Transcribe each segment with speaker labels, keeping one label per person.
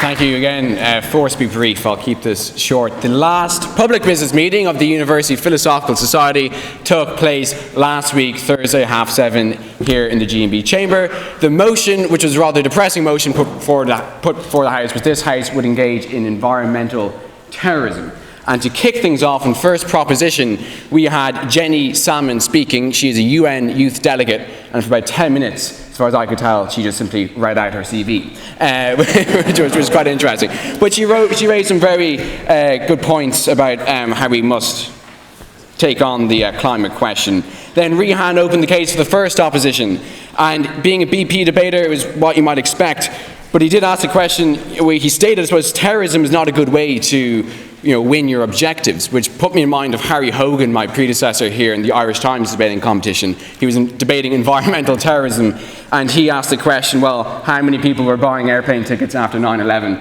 Speaker 1: Thank you again. Forced to be brief, I'll keep this short. The last public business meeting of the University Philosophical Society took place last week, Thursday, 7:30, here in the G&B chamber. The motion, which was a rather depressing motion put before the House, was this House would engage in environmental terrorism. And to kick things off, in first proposition, we had Jenny Salmon speaking. She is a UN youth delegate, and for about 10 minutes, as far as I could tell, she just simply read out her CV, which was quite interesting. But she raised some very good points about how we must take on the climate question. Then Rehan opened the case for the first opposition, and being a BP debater, it was what you might expect. But he did ask the question, he stated, I suppose, terrorism is not a good way to win your objectives, which put me in mind of Harry Hogan, my predecessor here in the Irish Times debating competition. He was debating environmental terrorism, and he asked the question, well, how many people were buying airplane tickets after 9/11?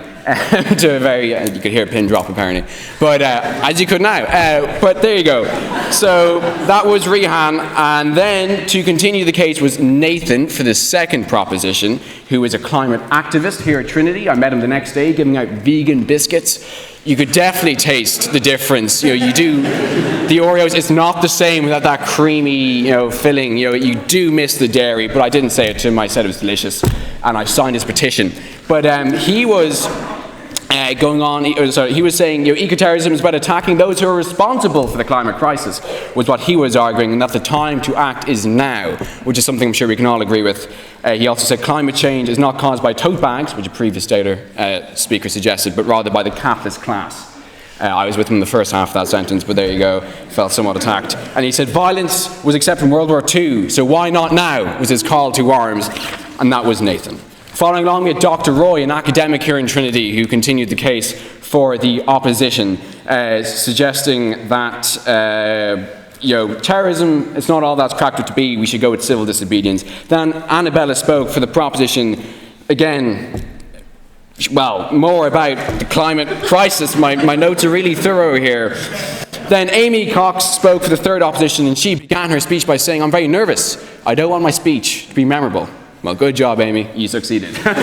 Speaker 1: To a very, you could hear a pin drop apparently, but as you could now. But there you go. So that was Rehan, and then to continue the case was Nathan for the second proposition, who is a climate activist here at Trinity. I met him the next day giving out vegan biscuits. You could definitely taste the difference. You do, the Oreos, it's not the same without that creamy, filling. You do miss the dairy, but I didn't say it to him. I said it was delicious, and I signed his petition. But he was he was saying eco-terrorism is about attacking those who are responsible for the climate crisis, was what he was arguing, and that the time to act is now, which is something I'm sure we can all agree with. He also said climate change is not caused by tote bags, which a previous speaker suggested, but rather by the capitalist class. I was with him in the first half of that sentence, but there you go, felt somewhat attacked. And he said violence was accepted in World War II, so why not now, was his call to arms, and that was Nathan. Following along, we had Dr. Roy, an academic here in Trinity, who continued the case for the opposition, suggesting that terrorism, it's not all that's cracked up to be, we should go with civil disobedience. Then Annabella spoke for the proposition, again, well, more about the climate crisis. My notes are really thorough here. Then Amy Cox spoke for the third opposition, and she began her speech by saying, I'm very nervous. I don't want my speech to be memorable. Well, good job, Amy. You succeeded. I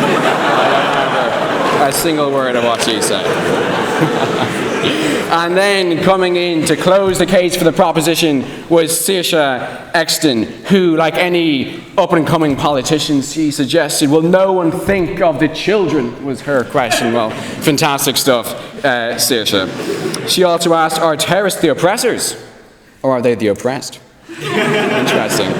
Speaker 1: don't remember a single word of what she said. And then coming in to close the case for the proposition was Saoirse Exton, who, like any up-and-coming politician, she suggested, will no one think of the children, was her question. Well, fantastic stuff, Saoirse. She also asked, are terrorists the oppressors, or are they the oppressed? Interesting.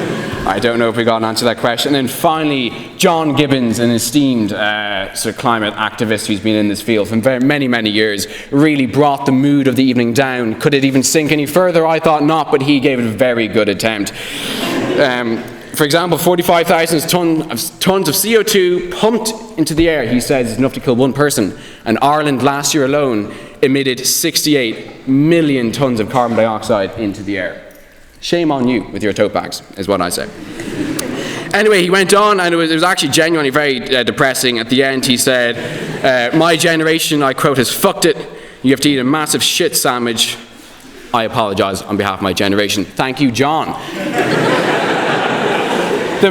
Speaker 1: I don't know if we got an answer to that question. And then finally, John Gibbons, an esteemed climate activist who's been in this field for many, many years, really brought the mood of the evening down. Could it even sink any further? I thought not, but he gave it a very good attempt. For example, 45,000 tons of CO2 pumped into the air, he says, is enough to kill one person. And Ireland last year alone emitted 68 million tons of carbon dioxide into the air. Shame on you with your tote bags, is what I say. Anyway, he went on, and it was actually genuinely very depressing. At the end, he said, my generation, I quote, has fucked it. You have to eat a massive shit sandwich. I apologise on behalf of my generation. Thank you, John. The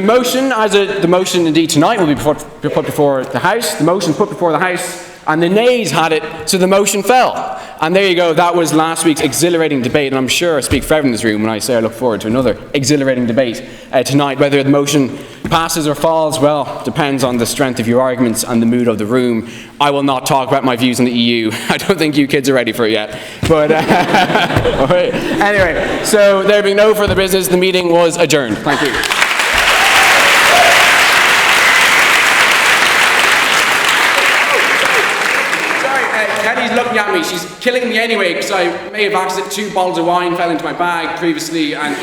Speaker 1: motion indeed tonight will be put before the House. The motion put before the House, and the nays had it, so the motion fell. And there you go, that was last week's exhilarating debate, and I'm sure I speak for everyone in this room when I say I look forward to another exhilarating debate tonight. Whether the motion passes or falls, well, depends on the strength of your arguments and the mood of the room. I will not talk about my views on the EU. I don't think you kids are ready for it yet. But anyway, so there being no further business, the meeting was adjourned. Thank you. Looking at me, she's killing me anyway, because I may have accidentally 2 bottles of wine fell into my bag previously, and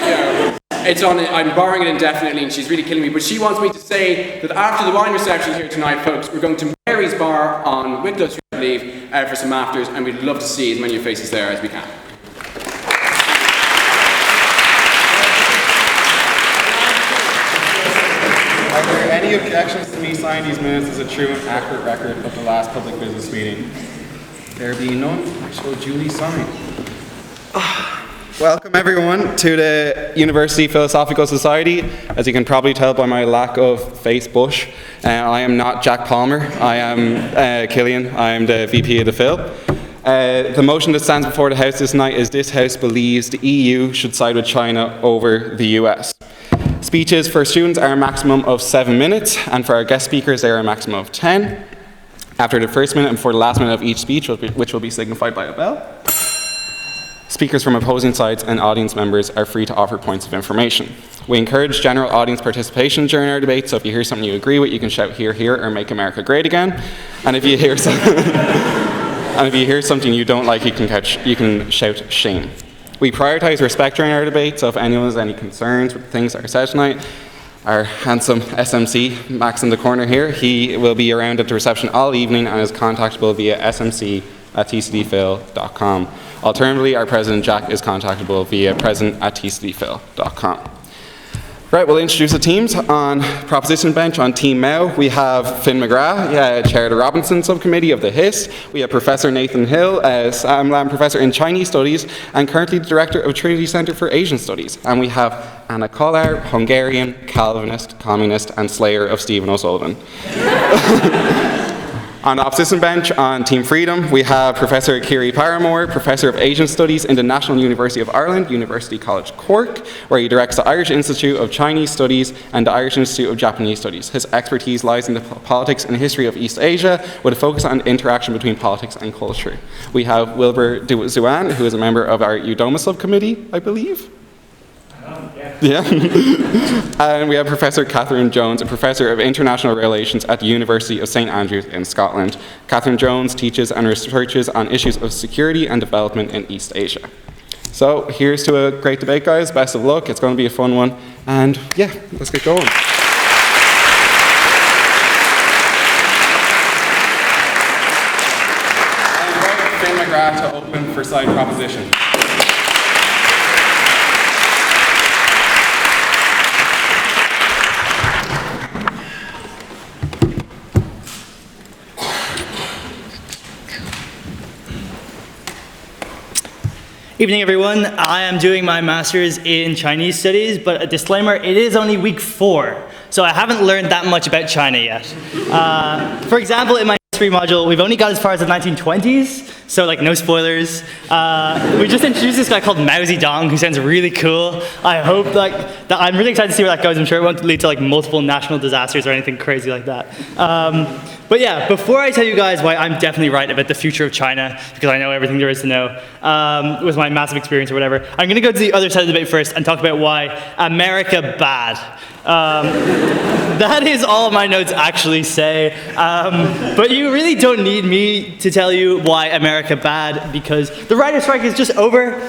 Speaker 1: I'm borrowing it indefinitely, and she's really killing me. But she wants me to say that after the wine reception here tonight, folks, we're going to Mary's Bar on Wicklow Street, I believe, for some afters, and we'd love to see as many faces there as we can.
Speaker 2: Are there any objections to me signing these minutes as a true and accurate record of the last public business meeting? There being none, I shall duly sign. Welcome everyone to the University Philosophical Society. As you can probably tell by my lack of face bush, I am not Jack Palmer. I am Killian. I am the VP of the Phil. The motion that stands before the House this night is this House believes the EU should side with China over the US. Speeches for students are a maximum of 7 minutes, and for our guest speakers they are a maximum of 10. After the first minute and before the last minute of each speech, which will be signified by a bell, speakers from opposing sides and audience members are free to offer points of information. We encourage general audience participation during our debate, so if you hear something you agree with, you can shout "Hear, hear," or "Make America Great Again." And if you hear something you don't like, you can shout "Shame." We prioritize respect during our debate, so if anyone has any concerns with things that are said tonight, our handsome SMC, Max in the corner here, he will be around at the reception all evening and is contactable via smc@tcdphil.com. Alternatively, our President Jack is contactable via president@tcdphil.com. Right, we'll introduce the teams. On Proposition Bench, on Team Mao, we have Finn McGrath, Chair of the Robinson Subcommittee of the HIST. We have Professor Nathan Hill, Sam Lam Professor in Chinese Studies and currently the Director of Trinity Centre for Asian Studies. And we have Anna Kollar, Hungarian, Calvinist, Communist and Slayer of Stephen O'Sullivan. On the opposition bench, on Team Freedom, we have Professor Kiri Paramore, Professor of Asian Studies in the National University of Ireland, University College Cork, where he directs the Irish Institute of Chinese Studies and the Irish Institute of Japanese Studies. His expertise lies in the politics and history of East Asia, with a focus on interaction between politics and culture. We have Wilbur Zuan, who is a member of our UDOMA subcommittee, I believe. Yeah. And we have Professor Catherine Jones, a Professor of International Relations at the University of St Andrews in Scotland. Catherine Jones teaches and researches on issues of security and development in East Asia. So here's to a great debate, guys. Best of luck. It's going to be a fun one. And yeah, let's get going. I invite Finn McGrath to open for side proposition.
Speaker 3: Evening, everyone. I am doing my master's in Chinese studies, but a disclaimer, it is only week 4, so I haven't learned that much about China yet. For example, in my history module, we've only got as far as the 1920s, so like no spoilers. We just introduced this guy called Mao Zedong, who sounds really cool. I hope that I'm really excited to see where that goes. I'm sure it won't lead to like multiple national disasters or anything crazy like that. But yeah, before I tell you guys why I'm definitely right about the future of China, because I know everything there is to know, with my massive experience or whatever, I'm going to go to the other side of the debate first and talk about why America bad. That is all my notes actually say. But you really don't need me to tell you why America bad, because the writer's strike is just over.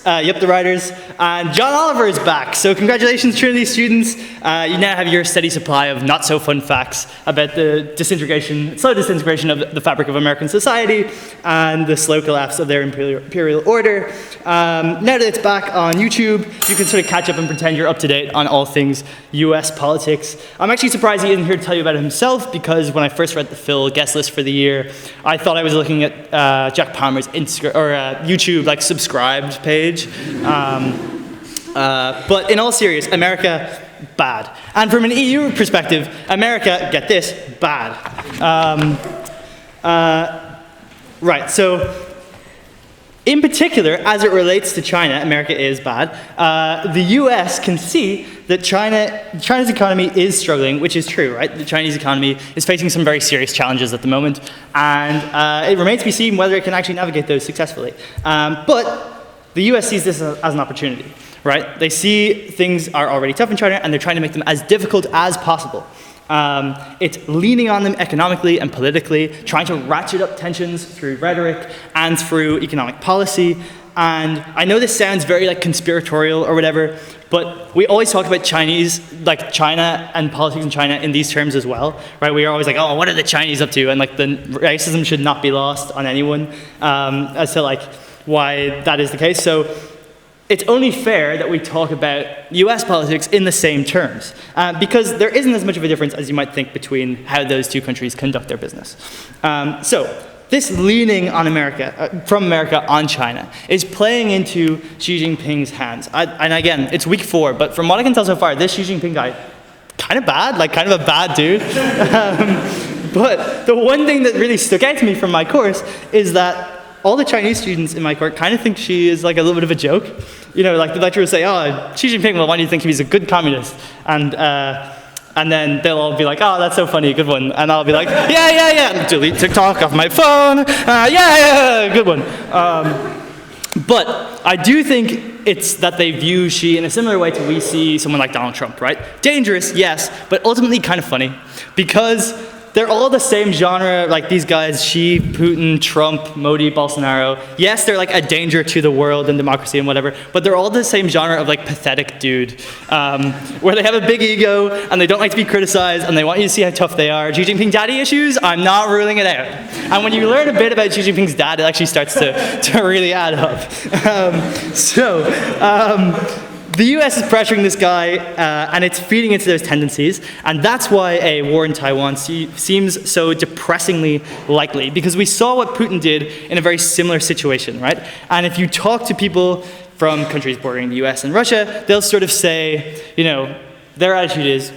Speaker 3: Yep, the writers. And John Oliver is back. So congratulations, Trinity students. You now have your steady supply of not so fun facts about the slow disintegration of the fabric of American society and the slow collapse of their imperial order. Now that it's back on YouTube, you can sort of catch up and pretend you're up to date on all things US politics. I'm actually surprised he isn't here to tell you about it himself, because when I first read the Phil guest list for the year, I thought I was looking at Jack Palmer's YouTube like subscribed page. But in all seriousness, America bad. And from an EU perspective, America, get this, bad. Right, so in particular, as it relates to China, America is bad. The US can see that China's economy is struggling, which is true, right? The Chinese economy is facing some very serious challenges at the moment, and it remains to be seen whether it can actually navigate those successfully. But the US sees this as an opportunity, right? They see things are already tough in China, and they're trying to make them as difficult as possible. It's leaning on them economically and politically, trying to ratchet up tensions through rhetoric and through economic policy. And I know this sounds very like conspiratorial or whatever, but we always talk about China and politics in China in these terms as well, right? We are always like, oh, what are the Chinese up to? And like the racism should not be lost on anyone as to like why that is the case. So it's only fair that we talk about US politics in the same terms, because there isn't as much of a difference as you might think between how those two countries conduct their business. So this leaning on America, from America on China, is playing into Xi Jinping's hands. And again, it's week 4, but from what I can tell so far, this Xi Jinping guy, kind of bad, like kind of a bad dude. But the one thing that really stuck out to me from my course is that all the Chinese students in my course kind of think she is like a little bit of a joke. You know, like the lecturer will say, oh, Xi Jinping, well, why do you think he's a good communist? And then they'll all be like, oh, that's so funny, good one. And I'll be like, yeah, delete TikTok off my phone. Yeah, good one. But I do think it's that they view Xi in a similar way to we see someone like Donald Trump, right? Dangerous, yes, but ultimately kind of funny. Because they're all the same genre, like these guys, Xi, Putin, Trump, Modi, Bolsonaro. Yes, they're like a danger to the world and democracy and whatever, but they're all the same genre of like pathetic dude, where they have a big ego and they don't like to be criticized and they want you to see how tough they are. Xi Jinping daddy issues, I'm not ruling it out. And when you learn a bit about Xi Jinping's dad, it actually starts to really add up. The US is pressuring this guy, and it's feeding into those tendencies, and that's why a war in Taiwan seems so depressingly likely, because we saw what Putin did in a very similar situation, right? And if you talk to people from countries bordering the US and Russia, they'll sort of say, you know, their attitude is,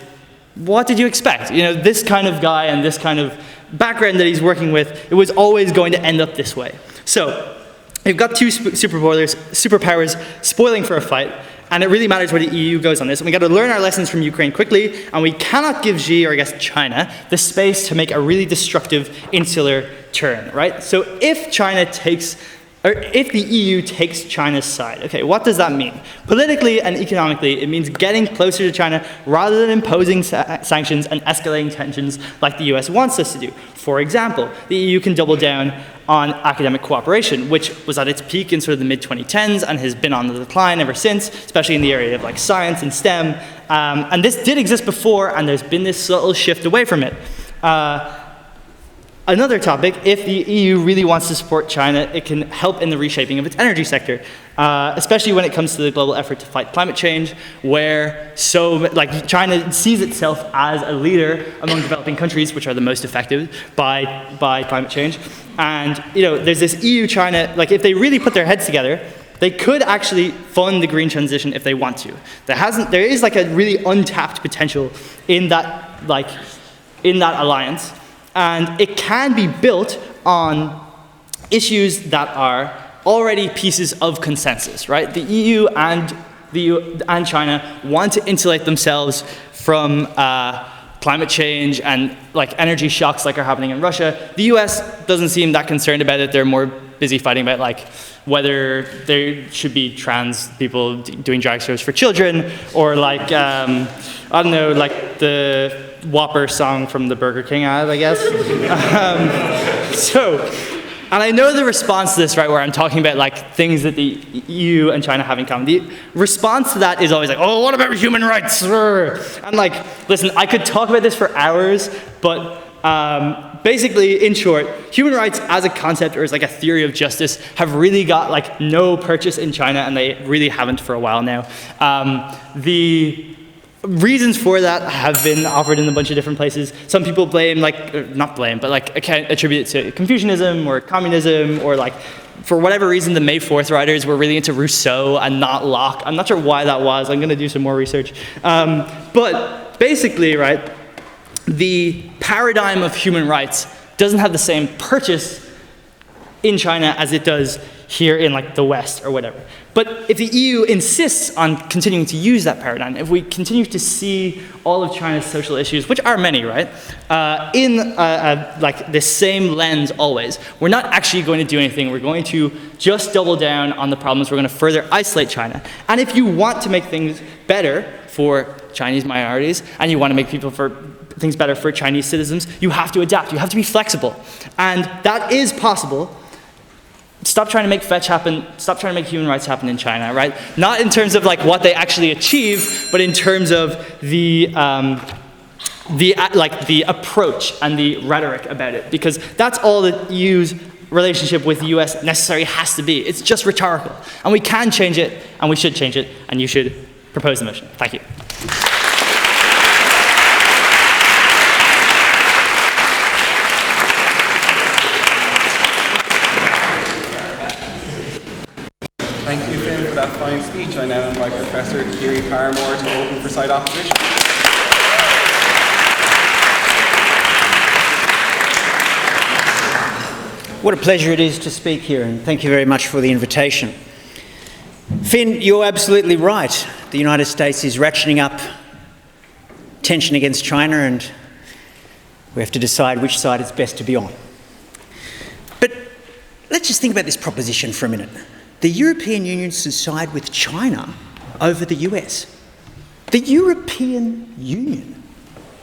Speaker 3: what did you expect? You know, this kind of guy and this kind of background that he's working with, it was always going to end up this way. So, we've got two superpowers spoiling for a fight, and it really matters where the EU goes on this. And we got to learn our lessons from Ukraine quickly, and we cannot give Xi, or I guess China, the space to make a really destructive insular turn, right? So if the EU takes China's side, okay, what does that mean? Politically and economically, it means getting closer to China rather than imposing sanctions and escalating tensions like the US wants us to do. For example, the EU can double down on academic cooperation, which was at its peak in sort of the mid-2010s and has been on the decline ever since, especially in the area of like science and STEM. And this did exist before, and there's been this subtle shift away from it. Another topic, if the EU really wants to support China, it can help in the reshaping of its energy sector, especially when it comes to the global effort to fight climate change, where China sees itself as a leader among developing countries, which are the most affected by climate change. And you know, there's this EU-China, like if they really put their heads together, they could actually fund the green transition if they want to. There is like a really untapped potential in that alliance. And it can be built on issues that are already pieces of consensus, right? The EU and China want to insulate themselves from climate change and like energy shocks like are happening in Russia. The US doesn't seem that concerned about it. They're more busy fighting about like whether there should be trans people doing drag shows for children, or like I don't know, like the Whopper song from the Burger King ad, I guess. And I know the response to this, right, where I'm talking about like things that the EU and China have in common. The response to that is always like, oh, what about human rights? And like, listen, I could talk about this for hours, but basically, in short, human rights as a concept or as like a theory of justice have really got like no purchase in China, and they really haven't for a while now. The reasons for that have been offered in a bunch of different places. Some people blame, not blame, but like attribute it to Confucianism or communism, or like for whatever reason the May 4th writers were really into Rousseau and not Locke. I'm not sure why that was. I'm going to do some more research. But basically, right, the paradigm of human rights doesn't have the same purchase in China as it does here in like the West or whatever. But if the EU insists on continuing to use that paradigm, if we continue to see all of China's social issues, which are many, right, in like the same lens always, we're not actually going to do anything. We're going to just double down on the problems. We're going to further isolate China. And if you want to make things better for Chinese minorities, and you want to make things better for Chinese citizens, you have to adapt. You have to be flexible. And that is possible. Stop trying to make fetch happen. Stop trying to make human rights happen in China, right? Not in terms of like what they actually achieve, but in terms of the approach and the rhetoric about it, because that's all the EU's relationship with the US necessarily has to be. It's just rhetorical, and we can change it, and we should change it, and you should propose the motion. Thank you.
Speaker 2: that fine speech, I now invite Professor Kiri Paramore to open for side opposition.
Speaker 4: What a pleasure it is to speak here, and thank you very much for the invitation. Finn, you're absolutely right. The United States is ratcheting up tension against China, and we have to decide which side it's best to be on. But let's just think about this proposition for a minute. The European Union should side with China over the US. The European Union.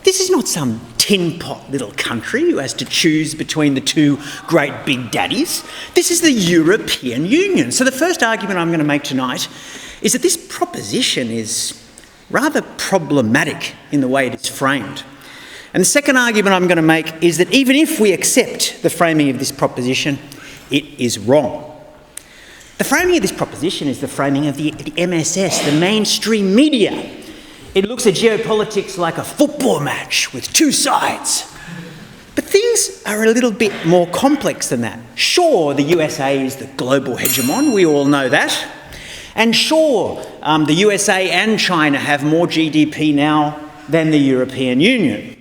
Speaker 4: This is not some tin pot little country who has to choose between the two great big daddies. This is the European Union. So the first argument I'm going to make tonight is that this proposition is rather problematic in the way it is framed. And the second argument I'm going to make is that even if we accept the framing of this proposition, it is wrong. The framing of this proposition is the framing of the MSS, the mainstream media. It looks at geopolitics like a football match with two sides. But things are a little bit more complex than that. Sure, the USA is the global hegemon, we all know that. And sure, the USA and China have more GDP now than the European Union.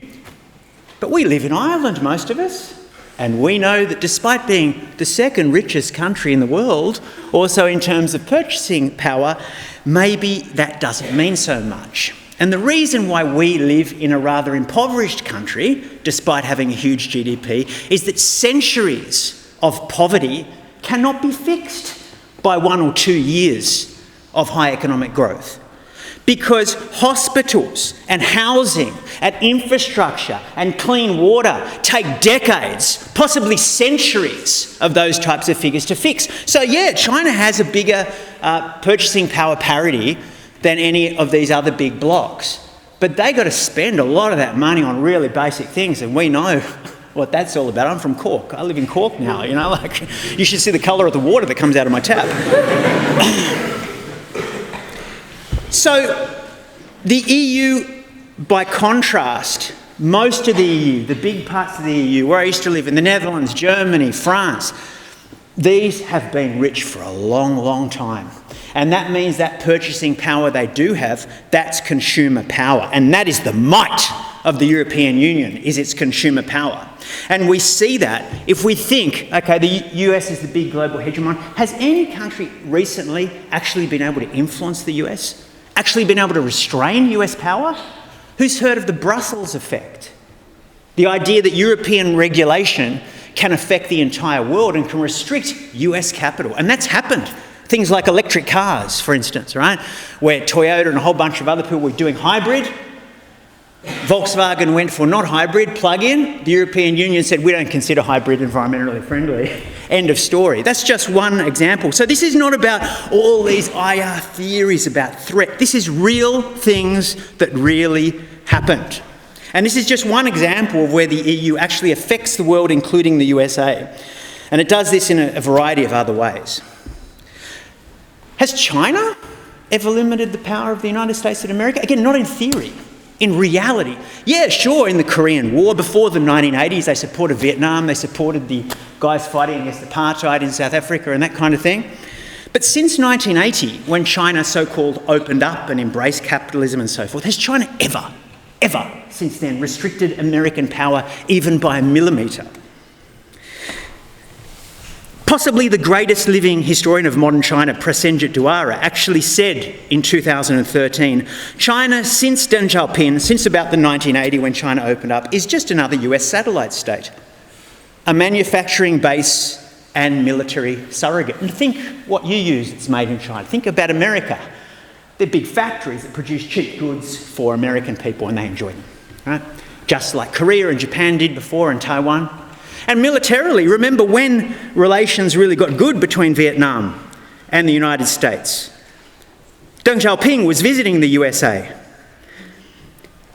Speaker 4: But we live in Ireland, most of us, and we know that despite being the second richest country in the world, also in terms of purchasing power, maybe that doesn't mean so much. And the reason why we live in a rather impoverished country, despite having a huge GDP, is that centuries of poverty cannot be fixed by 1 or 2 years of high economic growth. Because hospitals and housing and infrastructure and clean water take decades, possibly centuries of those types of figures to fix. So yeah, China has a bigger purchasing power parity than any of these other big blocs. But they got to spend a lot of that money on really basic things, and we know what that's all about. I'm from Cork. I live in Cork now, you know, like, you should see the colour of the water that comes out of my tap. So the EU, by contrast, most of the EU, the big parts of the EU, where I used to live in the Netherlands, Germany, France, these have been rich for a long, long time. And that means that purchasing power they do have, that's consumer power. And that is the might of the European Union, is its consumer power. And we see that if we think, okay, the US is the big global hegemon. Has any country recently actually been able to influence the US? Actually been able to restrain US power? Who's heard of the Brussels effect? The idea that European regulation can affect the entire world and can restrict US capital. And that's happened. Things like electric cars, for instance, right? Where Toyota and a whole bunch of other people were doing hybrid. Volkswagen went for not hybrid, plug-in. The European Union said, we don't consider hybrid environmentally friendly. End of story. That's just one example. So this is not about all these IR theories about threat. This is real things that really happened. And this is just one example of where the EU actually affects the world, including the USA. And it does this in a variety of other ways. Has China ever limited the power of the United States of America? Again, not in theory, in reality. Yeah, sure, in the Korean War, before the 1980s, they supported Vietnam, they supported the guys fighting against apartheid in South Africa and that kind of thing. But since 1980, when China so-called opened up and embraced capitalism and so forth, has China ever since then restricted American power even by a millimetre? Possibly the greatest living historian of modern China, Prasenjit Duara, actually said in 2013, China, since Deng Xiaoping, since about the 1980 when China opened up, is just another US satellite state, a manufacturing base and military surrogate. And think what you use that's made in China. Think about America. They're big factories that produce cheap goods for American people and they enjoy them, right? Just like Korea and Japan did before and Taiwan. And militarily, remember when relations really got good between Vietnam and the United States? Deng Xiaoping was visiting the USA.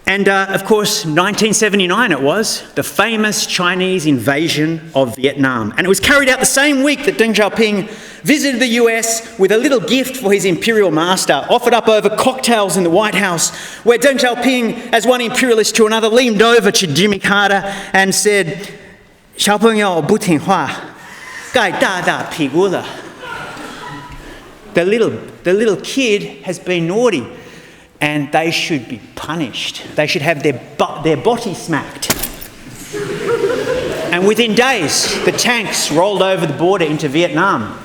Speaker 4: And of course, 1979 it was, the famous Chinese invasion of Vietnam. And it was carried out the same week that Deng Xiaoping visited the US with a little gift for his imperial master, offered up over cocktails in the White House, where Deng Xiaoping, as one imperialist to another, leaned over to Jimmy Carter and said, 小朋友不听话，盖大大屁股了. The little The little kid has been naughty and they should be punished. They should have their body smacked. And within days, the tanks rolled over the border into Vietnam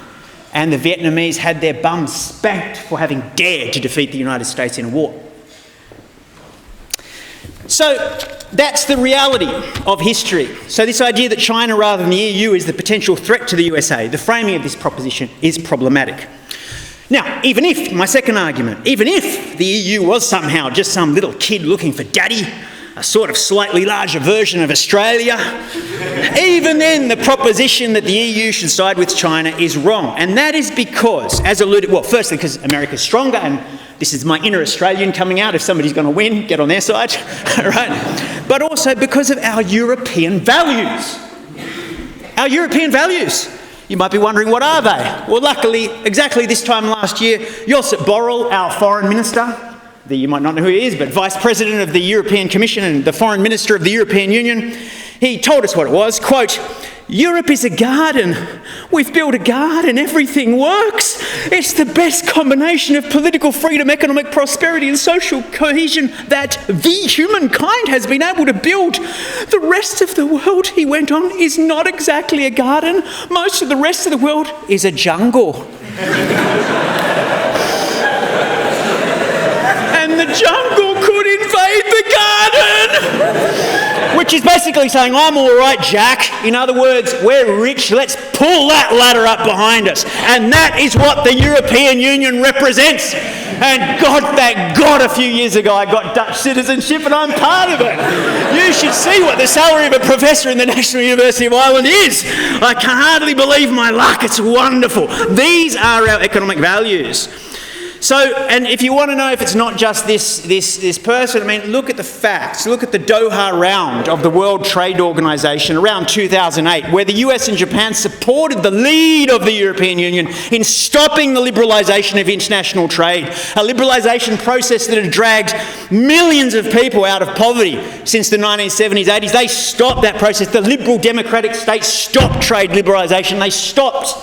Speaker 4: and the Vietnamese had their bums spanked for having dared to defeat the United States in a war. So that's the reality of history. So this idea that China rather than the EU is the potential threat to the USA, the framing of this proposition is problematic. Now, even if, my second argument, even if the EU was somehow just some little kid looking for daddy, a sort of slightly larger version of Australia, even then the proposition that the EU should side with China is wrong. And that is because, as alluded, well, firstly because America's stronger, and this is my inner Australian coming out. If somebody's going to win, get on their side, right? But also because of our European values. Our European values. You might be wondering, what are they? Well, luckily, exactly this time last year, Josep Borrell, our foreign minister, you might not know who he is, but Vice President of the European Commission and the Foreign Minister of the European Union, he told us what it was, quote, "Europe is a garden. We've built a garden. Everything works. It's the best combination of political freedom, economic prosperity and social cohesion that humankind has been able to build. The rest of the world," he went on, "is not exactly a garden. Most of the rest of the world is a jungle." And the jungle could invade the garden. Which is basically saying, I'm all right, Jack. In other words, we're rich, let's pull that ladder up behind us. And that is what the European Union represents. And God, thank God, a few years ago I got Dutch citizenship and I'm part of it. You should see what the salary of a professor in the National University of Ireland is. I can hardly believe my luck, it's wonderful. These are our economic values. So, and if you want to know if it's not just this person, I mean, look at the facts. Look at the Doha round of the World Trade Organization around 2008, where the US and Japan supported the lead of the European Union in stopping the liberalisation of international trade, a liberalisation process that had dragged millions of people out of poverty since the 1970s, 80s. They stopped that process. The liberal democratic states stopped trade liberalisation. They stopped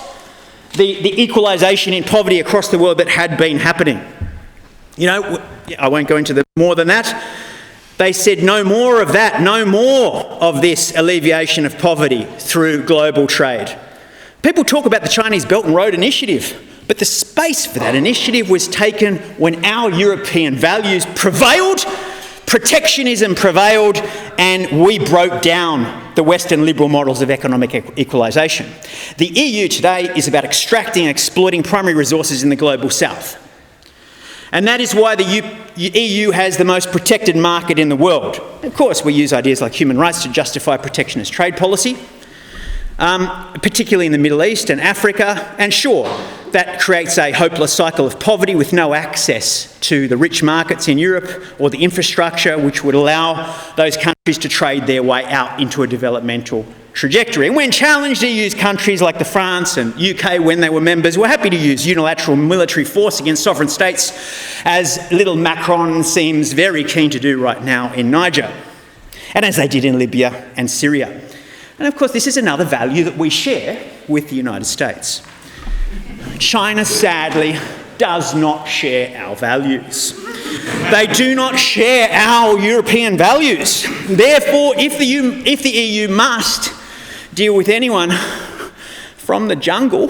Speaker 4: the equalisation in poverty across the world that had been happening. You know, I won't go into more than that. They said no more of that, no more of this alleviation of poverty through global trade. People talk about the Chinese Belt and Road Initiative, but the space for that initiative was taken when our European values prevailed, protectionism prevailed, and we broke down the Western liberal models of economic equalisation. The EU today is about extracting and exploiting primary resources in the global south. And that is why the EU has the most protected market in the world. Of course, we use ideas like human rights to justify protectionist trade policy, particularly in the Middle East and Africa. And sure, that creates a hopeless cycle of poverty with no access to the rich markets in Europe or the infrastructure which would allow those countries to trade their way out into a developmental trajectory. And when challenged, EU's countries like the France and UK, when they were members, were happy to use unilateral military force against sovereign states, as little Macron seems very keen to do right now in Niger, and as they did in Libya and Syria. And of course, this is another value that we share with the United States. China, sadly, does not share our values. They do not share our European values. Therefore, if the EU must deal with anyone from the jungle,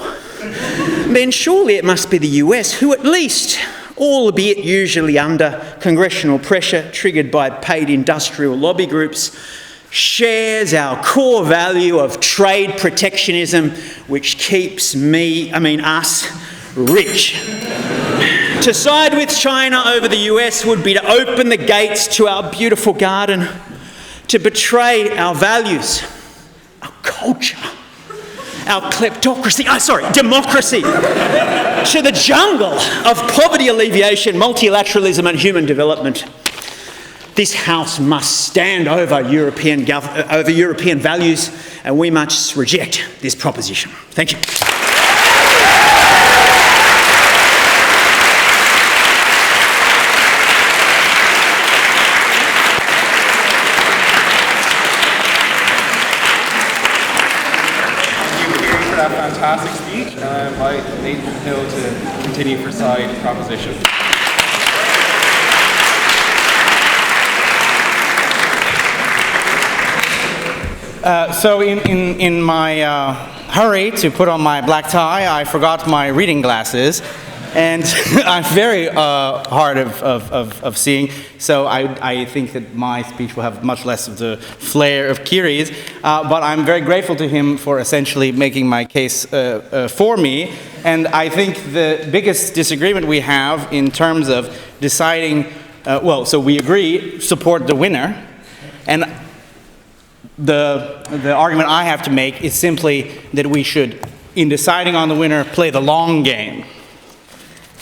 Speaker 4: then surely it must be the US, who at least, albeit usually under congressional pressure triggered by paid industrial lobby groups, shares our core value of trade protectionism, which keeps us rich. To side with China over the US would be to open the gates to our beautiful garden, to betray our values, our culture, our democracy, to the jungle of poverty alleviation, multilateralism and human development. This House must stand over European values, and we must reject this proposition. Thank you.
Speaker 2: that fantastic speech, and I invite Nathan Hill to continue for side proposition.
Speaker 5: So in my hurry to put on my black tie, I forgot my reading glasses, and I'm very hard of seeing, so I think that my speech will have much less of the flair of Kiri's, but I'm very grateful to him for essentially making my case for me, and I think the biggest disagreement we have in terms of deciding, so we agree, support the winner, and the argument I have to make is simply that we should, in deciding on the winner, play the long game.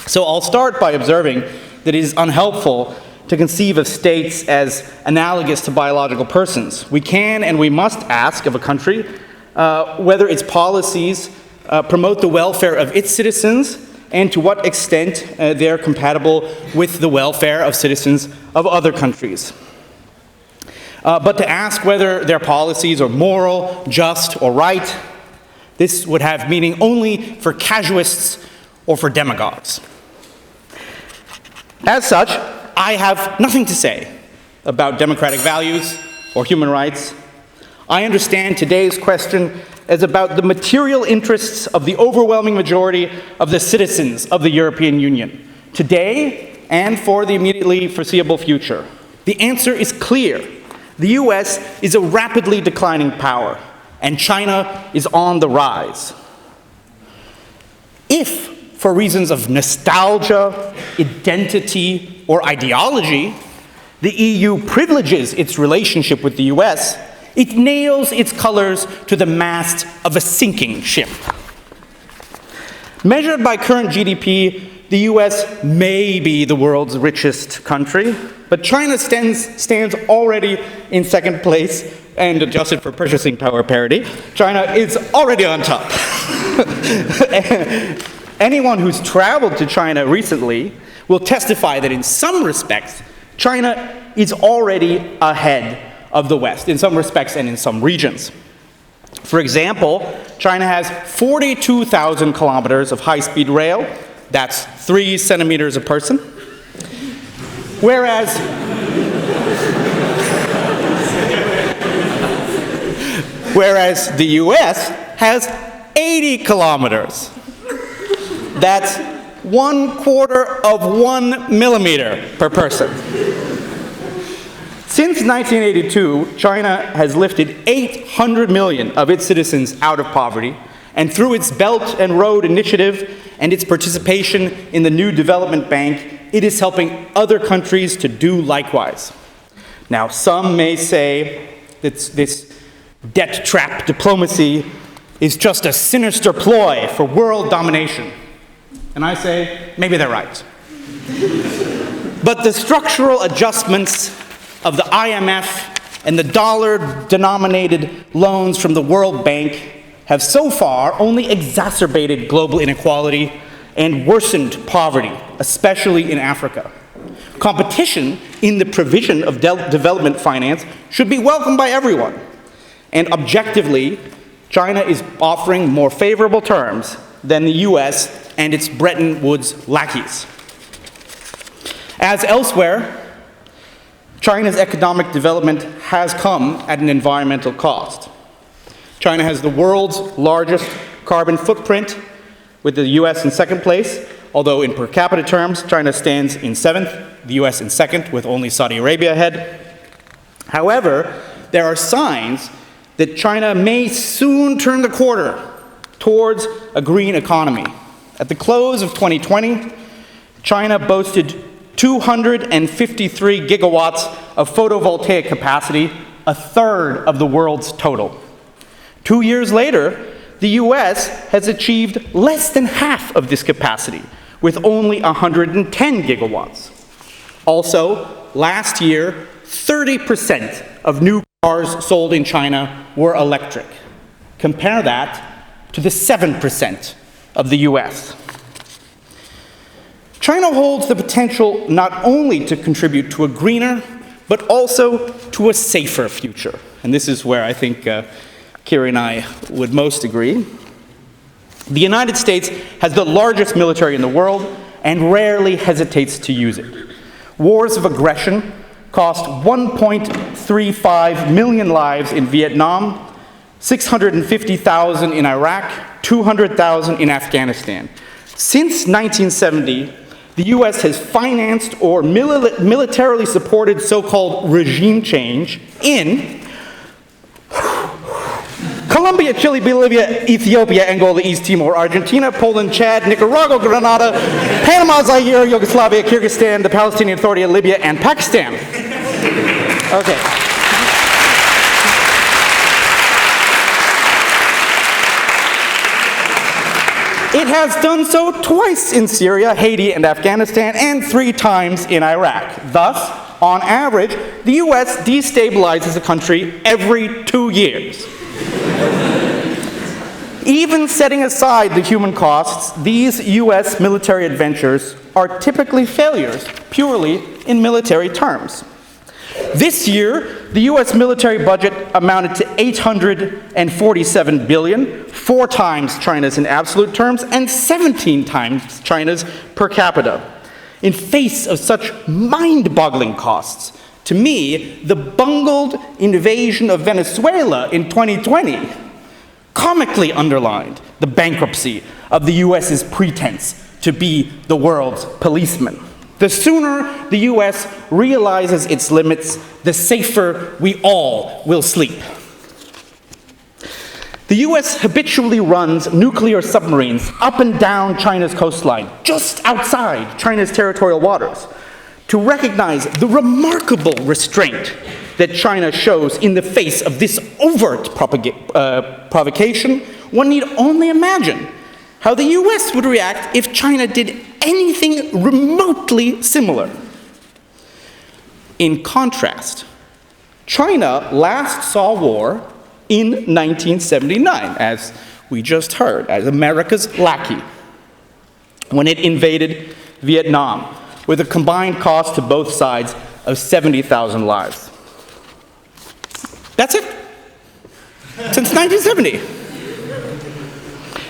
Speaker 5: So I'll start by observing that it is unhelpful to conceive of states as analogous to biological persons. We can and we must ask of a country whether its policies promote the welfare of its citizens and to what extent they're compatible with the welfare of citizens of other countries. But to ask whether their policies are moral, just, or right, this would have meaning only for casuists or for demagogues. As such, I have nothing to say about democratic values or human rights. I understand today's question as about the material interests of the overwhelming majority of the citizens of the European Union, today and for the immediately foreseeable future. The answer is clear. The US is a rapidly declining power, and China is on the rise. If, for reasons of nostalgia, identity, or ideology, the EU privileges its relationship with the US, it nails its colors to the mast of a sinking ship. Measured by current GDP, the US may be the world's richest country, but China stands already in second place, and adjusted for purchasing power parity, China is already on top. Anyone who's traveled to China recently will testify that in some respects, China is already ahead of the West, in some respects and in some regions. For example, China has 42,000 kilometers of high-speed rail. That's 3 centimeters a person. Whereas the US has 80 kilometers. That's 1/4 of 1 millimeter per person. Since 1982, China has lifted 800 million of its citizens out of poverty, and through its Belt and Road Initiative and its participation in the New Development Bank, it is helping other countries to do likewise. Now, some may say that this debt trap diplomacy is just a sinister ploy for world domination. And I say, maybe they're right. But the structural adjustments of the IMF and the dollar-denominated loans from the World Bank have so far only exacerbated global inequality and worsened poverty, especially in Africa. Competition in the provision of development finance should be welcomed by everyone. And objectively, China is offering more favorable terms than the US and its Bretton Woods lackeys. As elsewhere, China's economic development has come at an environmental cost. China has the world's largest carbon footprint, with the US in second place, although in per capita terms, China stands in 7th, the US in 2nd, with only Saudi Arabia ahead. However, there are signs that China may soon turn the corner towards a green economy. At the close of 2020, China boasted 253 gigawatts of photovoltaic capacity, a third of the world's total. 2 years later, the US has achieved less than half of this capacity, with only 110 gigawatts. Also, last year, 30% of new cars sold in China were electric. Compare that to the 7% of the US. China holds the potential not only to contribute to a greener, but also to a safer future. And this is where I think Kiri and I would most agree. The United States has the largest military in the world and rarely hesitates to use it. Wars of aggression cost 1.35 million lives in Vietnam, 650,000 in Iraq, 200,000 in Afghanistan. Since 1970, the US has financed or militarily supported so-called regime change in Colombia, Chile, Bolivia, Ethiopia, Angola, East Timor, Argentina, Poland, Chad, Nicaragua, Grenada, Panama, Zaire, Yugoslavia, Kyrgyzstan, the Palestinian Authority of Libya, and Pakistan. Okay. It has done so twice in Syria, Haiti, and Afghanistan, and 3 times in Iraq. Thus, on average, the US destabilizes a country every 2 years. Even setting aside the human costs, these US military adventures are typically failures, purely in military terms. This year, the US military budget amounted to $847 billion, 4 times China's in absolute terms, and 17 times China's per capita. In face of such mind-boggling costs, to me, the bungled invasion of Venezuela in 2020 comically underlined the bankruptcy of the US's pretense to be the world's policeman. The sooner the US realizes its limits, the safer we all will sleep. The US habitually runs nuclear submarines up and down China's coastline, just outside China's territorial waters. To recognize the remarkable restraint that China shows in the face of this overt provocation, one need only imagine how the US would react if China did anything remotely similar. In contrast, China last saw war in 1979, as we just heard, as America's lackey, when it invaded Vietnam, with a combined cost to both sides of 70,000 lives. That's it. Since 1970.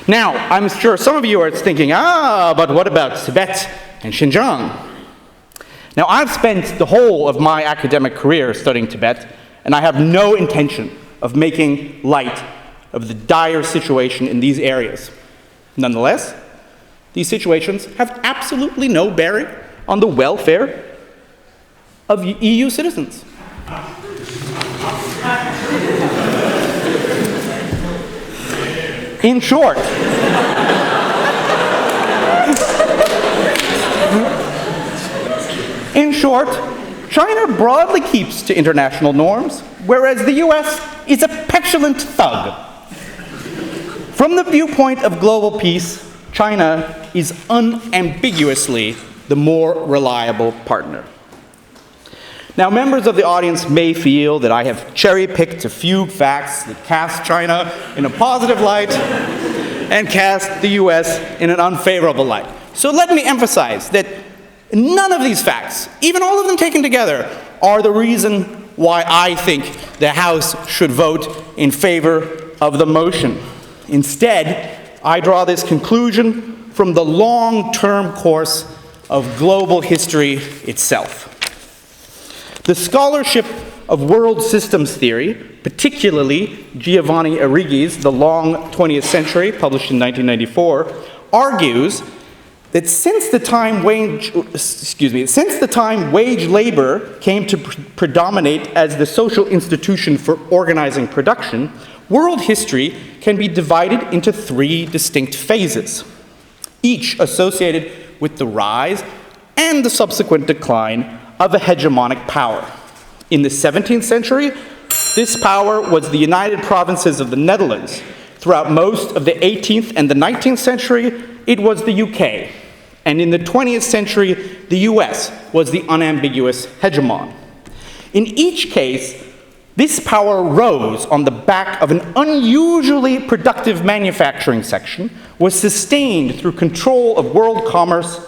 Speaker 5: Now, I'm sure some of you are thinking, but what about Tibet and Xinjiang? Now, I've spent the whole of my academic career studying Tibet, and I have no intention of making light of the dire situation in these areas. Nonetheless, these situations have absolutely no bearing on the welfare of EU citizens. In short, China broadly keeps to international norms, whereas the US is a petulant thug. From the viewpoint of global peace, China is unambiguously the more reliable partner. Now, members of the audience may feel that I have cherry-picked a few facts that cast China in a positive light and cast the US in an unfavorable light. So let me emphasize that none of these facts, even all of them taken together, are the reason why I think the House should vote in favor of the motion. Instead, I draw this conclusion from the long-term course of global history itself. The scholarship of world systems theory, particularly Giovanni Arrighi's The Long 20th Century, published in 1994, argues that since the time wage labor came to predominate as the social institution for organizing production, world history can be divided into 3 distinct phases, each associated with the rise and the subsequent decline of a hegemonic power. In the 17th century, this power was the United Provinces of the Netherlands. Throughout most of the 18th and the 19th century, it was the UK. And in the 20th century, the US was the unambiguous hegemon. In each case, this power rose on the back of an unusually productive manufacturing section, was sustained through control of world commerce,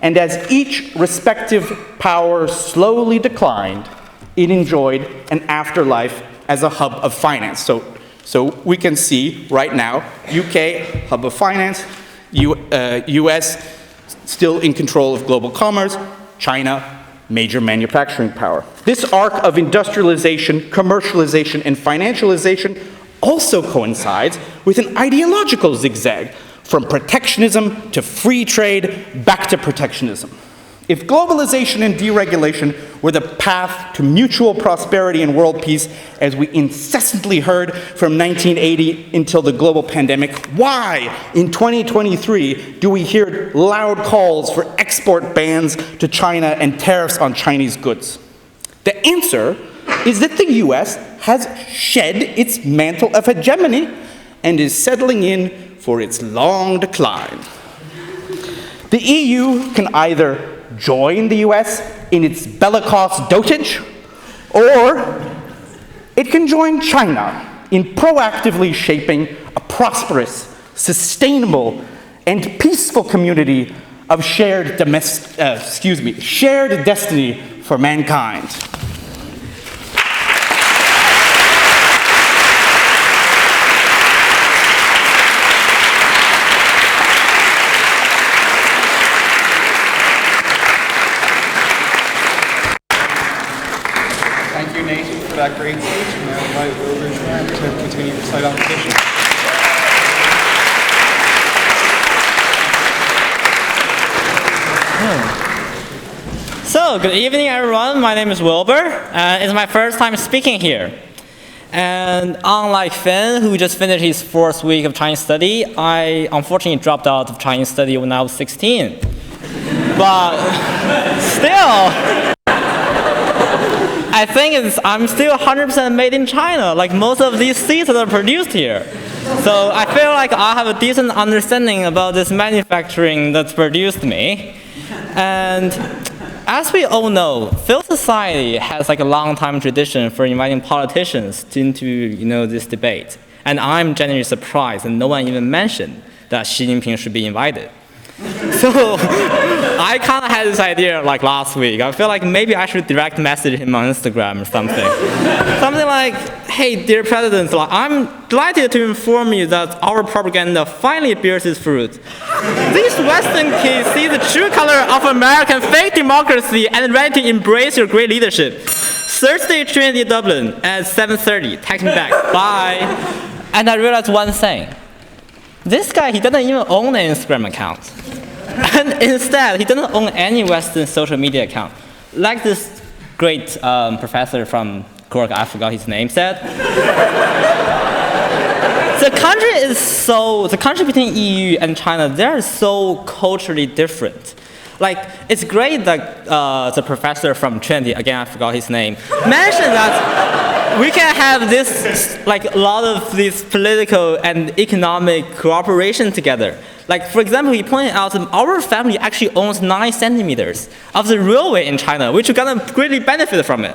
Speaker 5: and as each respective power slowly declined, it enjoyed an afterlife as a hub of finance. So So we can see right now, UK, hub of finance, US, still in control of global commerce, China, major manufacturing power. This arc of industrialization, commercialization, and financialization also coincides with an ideological zigzag from protectionism to free trade back to protectionism. If globalization and deregulation were the path to mutual prosperity and world peace, as we incessantly heard from 1980 until the global pandemic, why in 2023 do we hear loud calls for export bans to China and tariffs on Chinese goods? The answer is that the US has shed its mantle of hegemony and is settling in for its long decline. The EU can either join the US in its bellicose dotage, or it can join China in proactively shaping a prosperous, sustainable, and peaceful community of shared destiny for mankind.
Speaker 2: Thank you, Nate, for that great speech. And now invite Wilbur to continue to recite opposition.
Speaker 6: So, good evening, everyone. My name is Wilbur. It's my first time speaking here. And unlike Finn, who just finished his 4th week of Chinese study, I unfortunately dropped out of Chinese study when I was 16. But still, I think I'm still 100% made in China, like most of these seeds that are produced here. So I feel like I have a decent understanding about this manufacturing that's produced me. And as we all know, Phil society has like a long time tradition for inviting politicians into this debate. And I'm genuinely surprised that no one even mentioned that Xi Jinping should be invited. So I kind of had this idea like last week. I feel like maybe I should direct message him on Instagram or something. Something like, hey, dear President, I'm delighted to inform you that our propaganda finally bears its fruit. These Western kids see the true color of American fake democracy and ready to embrace your great leadership. Thursday, Trinity Dublin at 7:30. Text me back. Bye. And I realized one thing. This guy, he doesn't even own an Instagram account. And instead, he doesn't own any Western social media account. Like this great professor from Cork, I forgot his name, said. The country between EU and China, they're so culturally different. Like, it's great that the professor from Trinity, again, I forgot his name, mentioned that we can have this, like, a lot of this political and economic cooperation together. Like, for example, he pointed out that our family actually owns 9 centimeters of the railway in China, which we're gonna greatly benefit from it.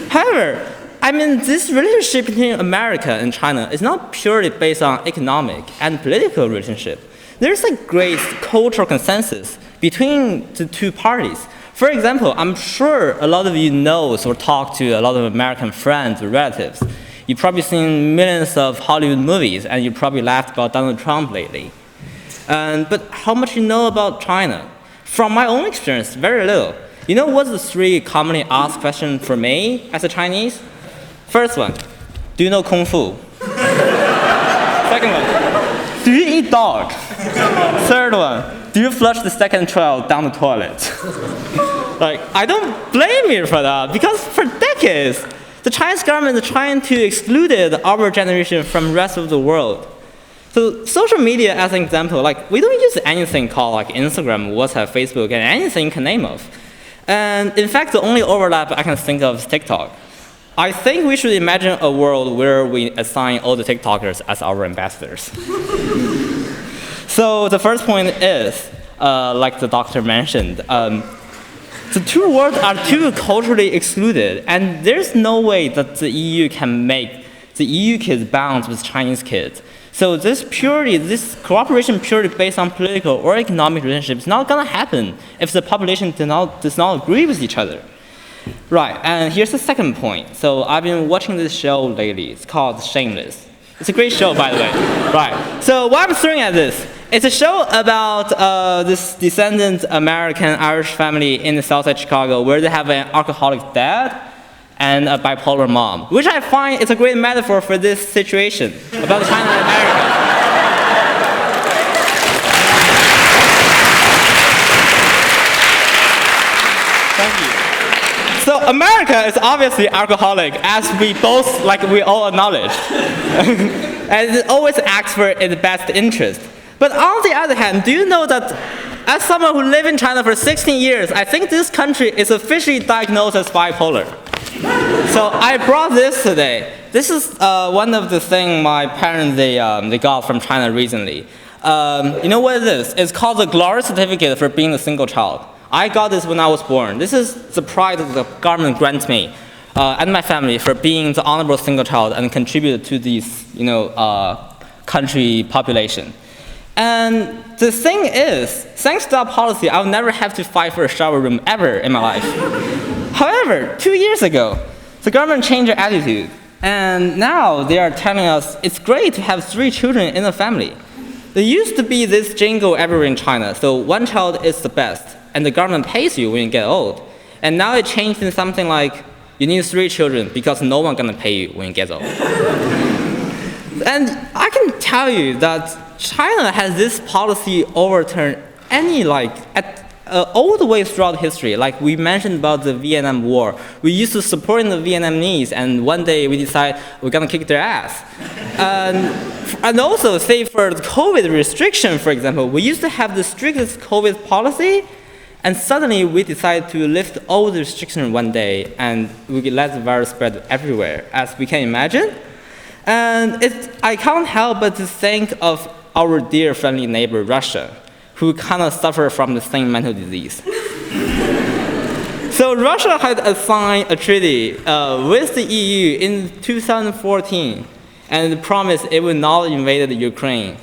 Speaker 6: However, I mean, this relationship between America and China is not purely based on economic and political relationship. There's a great cultural consensus between the two parties. For example, I'm sure a lot of you know or talk to a lot of American friends or relatives. You've probably seen millions of Hollywood movies, and you probably laughed about Donald Trump lately. But how much you know about China? From my own experience, very little. You know what's the 3 commonly asked questions for me as a Chinese? First one, do you know Kung Fu? Second one, do you eat dog? Third one, do you flush the second child down the toilet? Like, I don't blame you for that, because for decades, the Chinese government is trying to exclude our generation from the rest of the world. So social media, as an example, like, we don't use anything called like Instagram, WhatsApp, Facebook, and anything you can name of. And in fact, the only overlap I can think of is TikTok. I think we should imagine a world where we assign all the TikTokers as our ambassadors. So the first point is, like the doctor mentioned, the two worlds are too culturally excluded, and there's no way that the EU can make the EU kids bounce with Chinese kids. So this cooperation purely based on political or economic relationships is not gonna happen if the population does not agree with each other. Right, and here's the second point. So I've been watching this show lately. It's called Shameless. It's a great show, by the way. Right. So why I'm throwing at this, it's a show about this descendant American-Irish family in the south side of Chicago where they have an alcoholic dad and a bipolar mom, which I find is a great metaphor for this situation about China and America. Thank you. So America is obviously alcoholic, as we all acknowledge. And it always acts for its best interest. But on the other hand, do you know that as someone who lived in China for 16 years, I think this country is officially diagnosed as bipolar. So I brought this today. This is one of the things my parents, they got from China recently. You know what it is? It's called the Glory Certificate for being a single child. I got this when I was born. This is the pride that the government grants me and my family for being the honorable single child and contributed to this, country population. And the thing is, thanks to that policy, I'll never have to fight for a shower room ever in my life. However, 2 years ago, the government changed their attitude. And now they are telling us it's great to have 3 children in a family. There used to be this jingle everywhere in China, so 1 child is the best, and the government pays you when you get old. And now it changed in something like, you need 3 children because no one's gonna pay you when you get old. And I can tell you that China has this policy overturned all the way throughout history. Like we mentioned about the Vietnam War. We used to support the Vietnamese, and one day we decide we're gonna kick their ass. And also, say for the COVID restriction, for example, we used to have the strictest COVID policy, and suddenly we decided to lift all the restrictions one day, and we let the virus spread everywhere, as we can imagine. And I can't help but to think of our dear friendly neighbor, Russia, who kind of suffer from the same mental disease. So Russia had signed a treaty with the EU in 2014 and promised it would not invade Ukraine,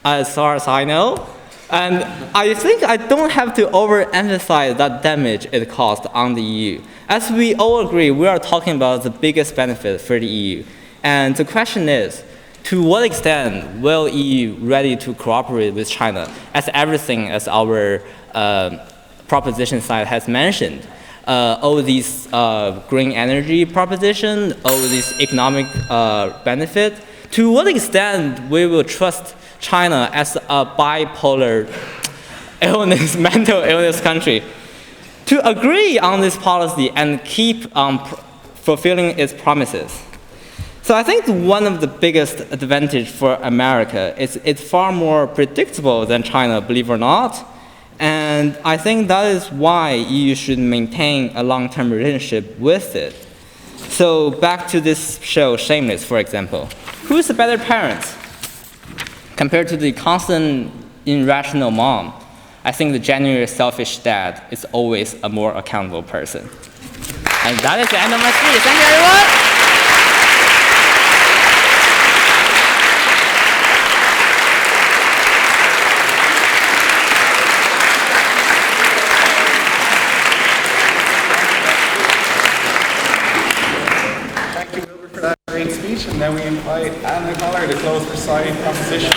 Speaker 6: as far as I know. And I think I don't have to overemphasize that damage it caused on the EU. As we all agree, we are talking about the biggest benefit for the EU. And the question is, to what extent will EU ready to cooperate with China, as everything as our proposition side has mentioned? All these green energy proposition, all these economic benefit. To what extent we will trust China as a bipolar illness, mental illness country, to agree on this policy and keep fulfilling its promises? So I think one of the biggest advantage for America is it's far more predictable than China, believe it or not. And I think that is why EU should maintain a long-term relationship with it. So back to this show, Shameless, for example. Who is the better parent? Compared to the constant irrational mom, I think the genuinely selfish dad is always a more accountable person. And that is the end of my speech. Thank you, everyone.
Speaker 2: Great speech, and now we invite Anna Collar to close her side proposition.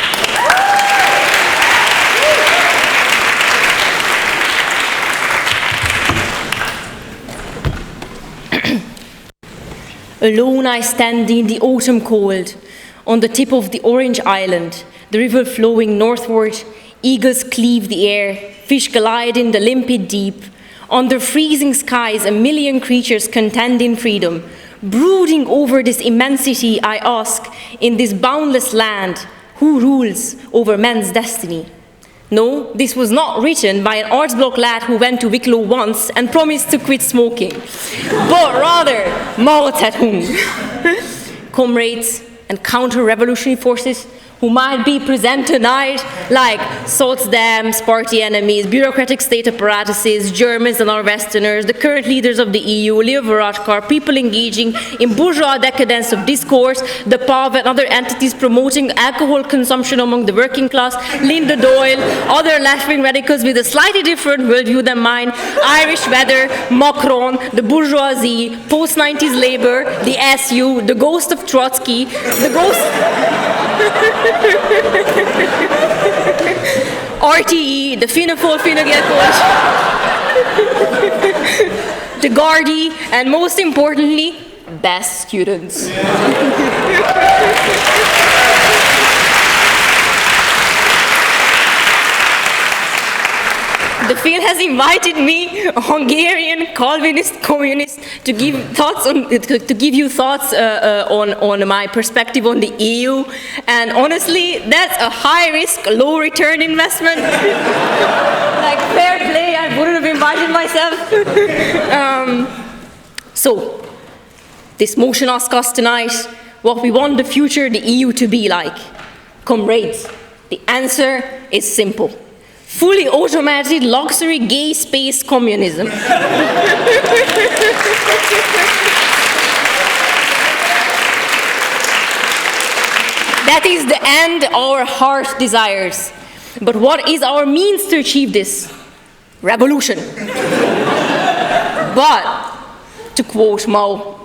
Speaker 7: Alone I stand in the autumn cold, on the tip of the orange island, the river flowing northward, eagles cleave the air, fish glide in the limpid deep. Under freezing skies, 1 million creatures contend in freedom. Brooding over this immensity, I ask, in this boundless land, who rules over man's destiny? No, this was not written by an arts block lad who went to Wicklow once and promised to quit smoking, but rather Mao Zedong. Comrades and counter-revolutionary forces who might be present tonight, like Sotsdems, party enemies, bureaucratic state apparatuses, Germans and our Westerners, the current leaders of the EU, Leo Varadkar, people engaging in bourgeois decadence of discourse, the POV and other entities promoting alcohol consumption among the working class, Linda Doyle, other left-wing radicals with a slightly different worldview than mine, Irish weather, Macron, the bourgeoisie, post-90s Labour, the SU, the ghost of Trotsky, the ghost... RTE, the Fianna Fáil Fine Gael coalition, the Gardaí, and most importantly, best students. The Phil has invited me, a Hungarian Calvinist communist, to give you thoughts on my perspective on the EU. And honestly, that's a high-risk, low-return investment. Like, fair play, I wouldn't have invited myself. So, this motion asks us tonight what we want the future of the EU to be like. Comrades, the answer is simple. Fully automated luxury gay space communism. That is the end our heart desires. But what is our means to achieve this? Revolution. But, to quote Mao,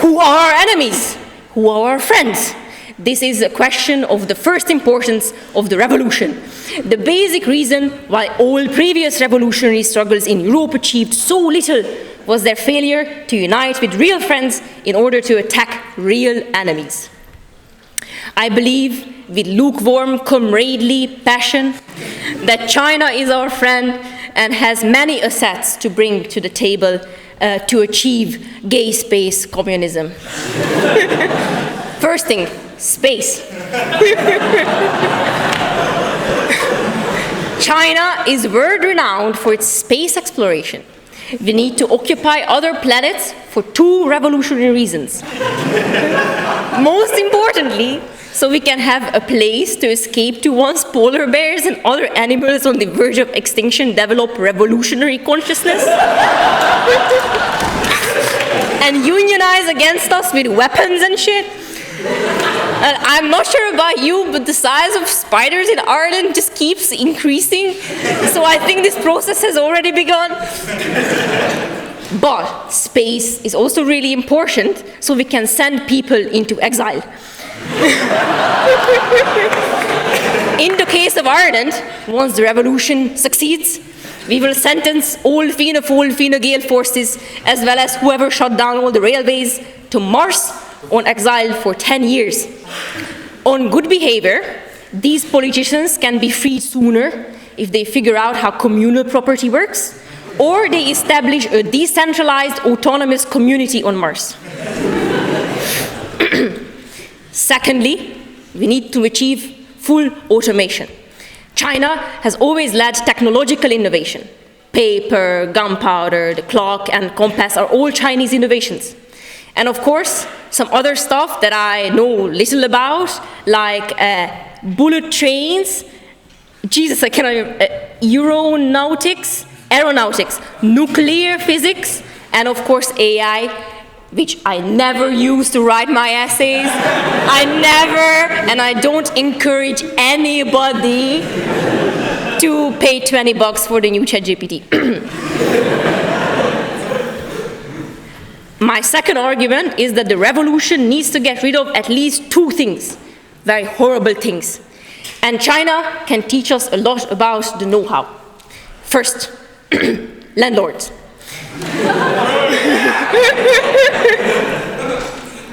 Speaker 7: who are our enemies? Who are our friends? This is a question of the first importance of the revolution. The basic reason why all previous revolutionary struggles in Europe achieved so little was their failure to unite with real friends in order to attack real enemies. I believe with lukewarm, comradely passion that China is our friend and has many assets to bring to the table to achieve gay space communism. First thing, space. China is world-renowned for its space exploration. We need to occupy other planets for two revolutionary reasons. Most importantly, so we can have a place to escape to once polar bears and other animals on the verge of extinction develop revolutionary consciousness and unionize against us with weapons and shit. I'm not sure about you, but the size of spiders in Ireland just keeps increasing. So I think this process has already begun. But space is also really important, so we can send people into exile. In the case of Ireland, once the revolution succeeds, we will sentence all Fianna Fáil, Fine Gael forces, as well as whoever shut down all the railways, to Mars on exile for 10 years. On good behavior, these politicians can be freed sooner if they figure out how communal property works, or they establish a decentralized, autonomous community on Mars. Secondly, we need to achieve full automation. China has always led technological innovation. Paper, gunpowder, the clock, and compass are all Chinese innovations. And of course, some other stuff that I know little about, like bullet trains, Jesus, I cannot remember, aeronautics, nuclear physics, and of course AI, which I never use to write my essays. And I don't encourage anybody to pay $20 for the new ChatGPT. My second argument is that the revolution needs to get rid of at least two things, very horrible things. And China can teach us a lot about the know-how. First, landlords.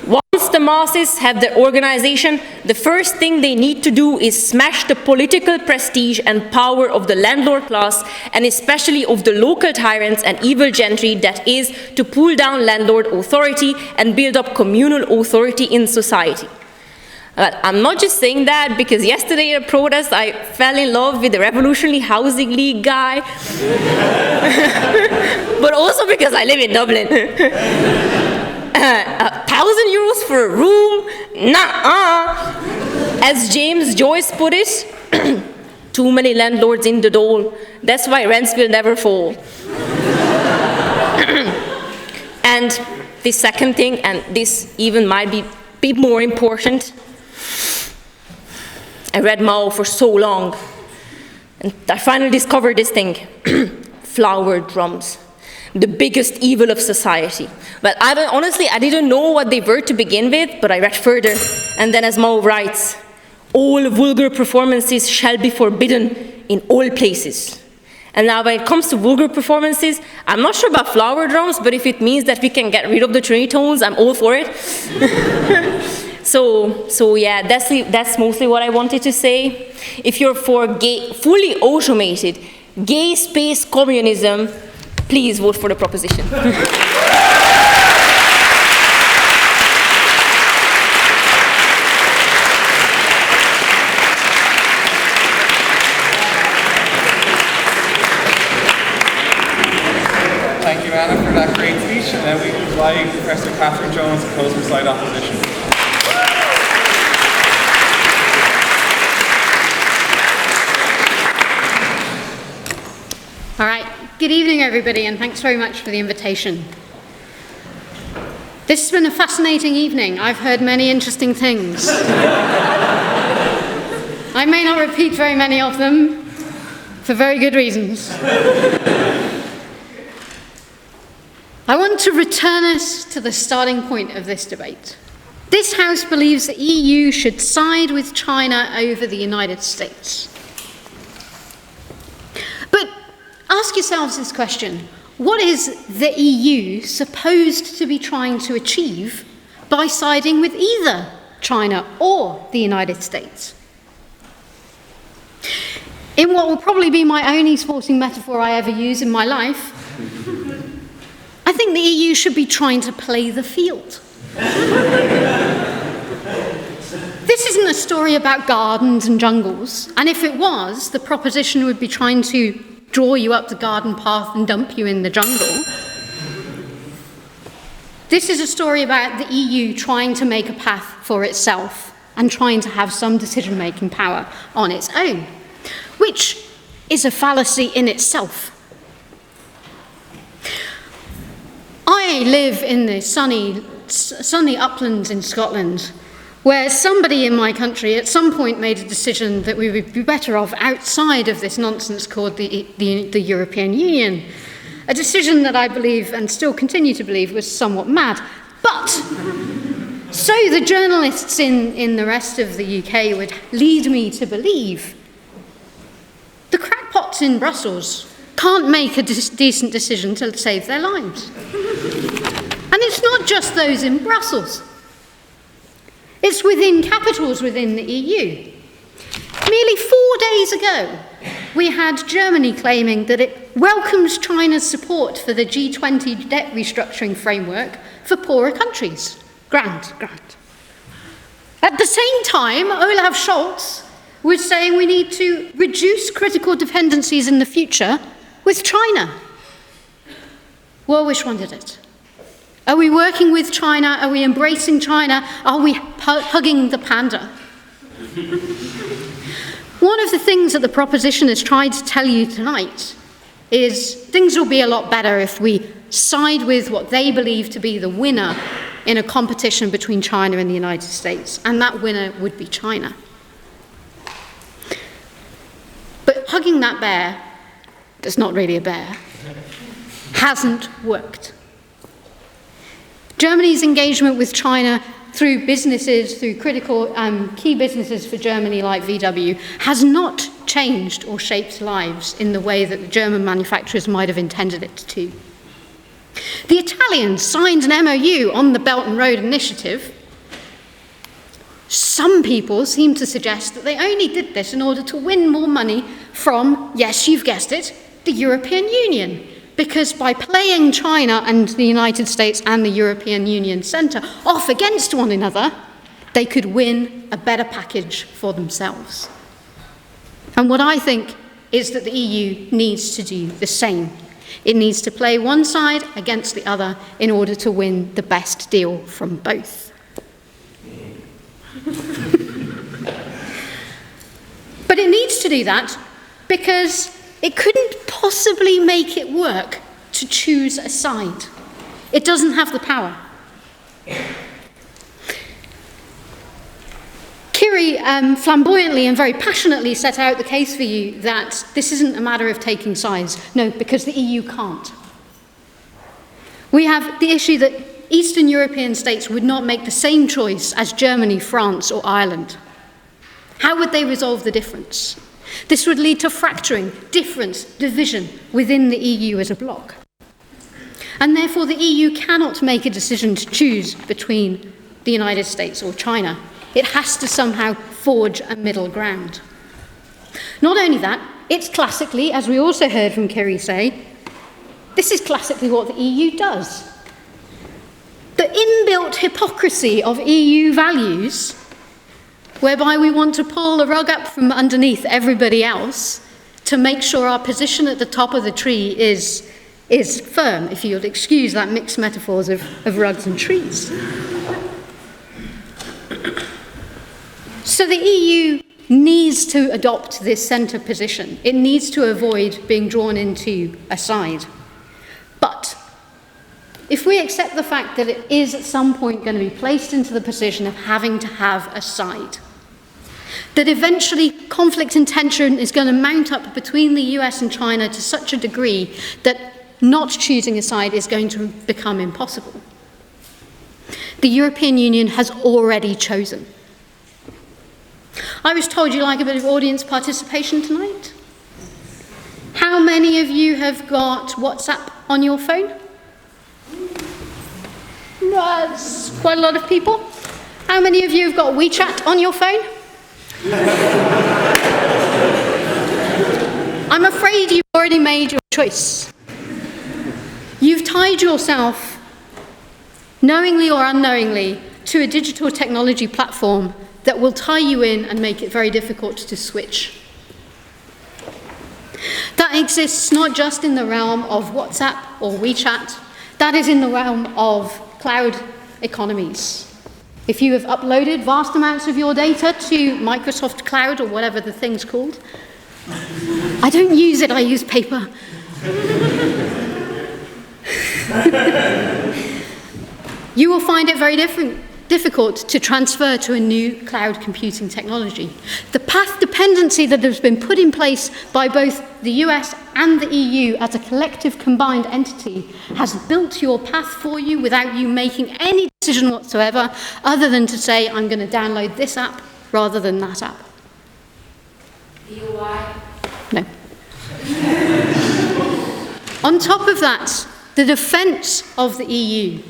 Speaker 7: Once the masses have their organization, the first thing they need to do is smash the political prestige and power of the landlord class, and especially of the local tyrants and evil gentry, that is, to pull down landlord authority and build up communal authority in society. I'm not just saying that because yesterday at a protest I fell in love with the Revolutionary Housing League guy, but also because I live in Dublin. €1,000 for a room? Nuh-uh. As James Joyce put it, too many landlords in the dole. That's why rents will never fall. And the second thing, and this even might be a bit more important, I read Mao for so long, and I finally discovered this thing, flower drums, the biggest evil of society. But honestly, I didn't know what they were to begin with, but I read further, and then as Mao writes, all vulgar performances shall be forbidden in all places. And now when it comes to vulgar performances, I'm not sure about flower drums, but if it means that we can get rid of the trinitones, I'm all for it. So yeah, that's mostly what I wanted to say. If you're for fully automated, gay space communism, please vote for the proposition.
Speaker 2: Thank you, Anna, for that great speech. And then we invite Professor Catherine Jones to close her slide opposition.
Speaker 8: All right. Good evening, everybody, and thanks very much for the invitation. This has been a fascinating evening. I've heard many interesting things. I may not repeat very many of them for very good reasons. I want to return us to the starting point of this debate. This House believes the EU should side with China over the United States. But ask yourselves this question: what is the EU supposed to be trying to achieve by siding with either China or the United States? In what will probably be my only sporting metaphor I ever use in my life, I think the EU should be trying to play the field. This isn't a story about gardens and jungles, and if it was, the proposition would be trying to draw you up the garden path and dump you in the jungle. This is a story about the EU trying to make a path for itself and trying to have some decision-making power on its own, which is a fallacy in itself. I live in the sunny uplands in Scotland, where somebody in my country at some point made a decision that we would be better off outside of this nonsense called the European Union. A decision that I believe, and still continue to believe, was somewhat mad. But so the journalists in the rest of the UK would lead me to believe the crackpots in Brussels can't make a decent decision to save their lives. And it's not just those in Brussels. It's within capitals within the EU. Merely 4 days ago, we had Germany claiming that it welcomes China's support for the G20 debt restructuring framework for poorer countries. Grand. At the same time, Olaf Scholz was saying we need to reduce critical dependencies in the future with China. Well, which one did it? Are we working with China? Are we embracing China? Are we hugging the panda? One of the things that the proposition has tried to tell you tonight is things will be a lot better if we side with what they believe to be the winner in a competition between China and the United States, and that winner would be China. But hugging that bear, that's not really a bear, hasn't worked. Germany's engagement with China through businesses, through critical key businesses for Germany like VW, has not changed or shaped lives in the way that the German manufacturers might have intended it to. The Italians signed an MOU on the Belt and Road Initiative. Some people seem to suggest that they only did this in order to win more money from, yes, you've guessed it, the European Union. Because by playing China and the United States and the European Union Centre off against one another, they could win a better package for themselves. And what I think is that the EU needs to do the same. It needs to play one side against the other in order to win the best deal from both. refused to do that because it couldn't possibly make it work to choose a side. It doesn't have the power. Kiri flamboyantly and very passionately set out the case for you that this isn't a matter of taking sides. No, because the EU can't. We have the issue that Eastern European states would not make the same choice as Germany, France, or Ireland. How would they resolve the difference? This would lead to fracturing, difference, division within the EU as a bloc. And therefore, the EU cannot make a decision to choose between the United States or China. It has to somehow forge a middle ground. Not only that, it's classically, as we also heard from Kiri say, this is classically what the EU does. The inbuilt hypocrisy of EU values, whereby we want to pull the rug up from underneath everybody else to make sure our position at the top of the tree is firm, if you'll excuse that mixed metaphors of rugs and trees. So the EU needs to adopt this centre position. It needs to avoid being drawn into a side. But if we accept the fact that it is at some point going to be placed into the position of having to have a side, that eventually conflict and tension is going to mount up between the US and China to such a degree that not choosing a side is going to become impossible. The European Union has already chosen. I was told you like a bit of audience participation tonight. How many of you have got WhatsApp on your phone? That's quite a lot of people. How many of you have got WeChat on your phone? I'm afraid you've already made your choice. You've tied yourself, knowingly or unknowingly, to a digital technology platform that will tie you in and make it very difficult to switch. That exists not just in the realm of WhatsApp or WeChat, that is in the realm of cloud economies. If you have uploaded vast amounts of your data to Microsoft Cloud or whatever the thing's called, I don't use it, I use paper. You will find it very difficult to transfer to a new cloud computing technology. The path dependency that has been put in place by both the US and the EU as a collective combined entity has built your path for you without you making any decision whatsoever other than to say, I'm going to download this app rather than that app. No. On top of that, the defence of the EU,